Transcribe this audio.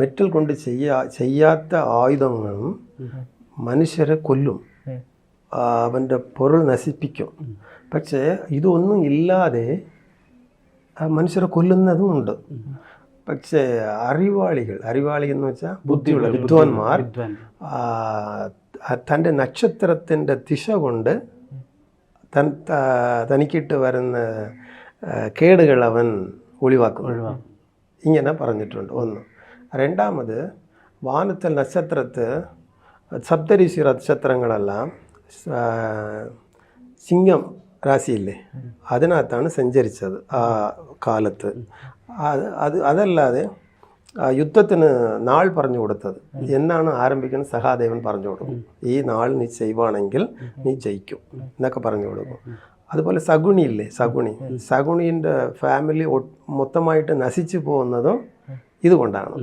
Metal കൊണ്ട് ചെയ്യാത്ത ആയുധങ്ങളും മനുഷ്യരെ കൊല്ലും, അവൻ്റെ പൊരുൾ നശിപ്പിക്കും. പക്ഷേ ഇതൊന്നും ഇല്ലാതെ മനുഷ്യരെ കൊല്ലുന്നതും ഉണ്ട്. പക്ഷേ അറിവാളി എന്ന് വെച്ചാൽ ബുദ്ധിയുള്ള വിദ്വാൻമാർ തൻ്റെ നക്ഷത്രത്തിൻ്റെ ദിശ കൊണ്ട് തനിക്കിട്ട് വരുന്ന കേടുകൾ അവൻ ഒഴിവാക്കും. ഇങ്ങനെ പറഞ്ഞിട്ടുണ്ട് ഒന്ന്. രണ്ടാമത്, വാനത്തിൽ നക്ഷത്രത്ത് സപ്തരിശി നക്ഷത്രങ്ങളെല്ലാം ചിങ്ങം രാശിയില്ലേ, അതിനകത്താണ് സഞ്ചരിച്ചത് ആ കാലത്ത്. അതല്ലാതെ യുദ്ധത്തിന് നാൾ പറഞ്ഞു കൊടുത്തത് എന്നാണ് ആരംഭിക്കുന്നത്, സഹാദേവൻ പറഞ്ഞു കൊടുക്കും. ഈ നാൾ നീ ചെയ്യുവാണെങ്കിൽ നീ ജയിക്കും എന്നൊക്കെ പറഞ്ഞു കൊടുക്കും. അതുപോലെ ശകുനിയില്ലേ, ശകുനീൻ്റെ ഫാമിലി മൊത്തമായിട്ട് നശിച്ചു പോകുന്നതും ഇതുകൊണ്ടാണ്.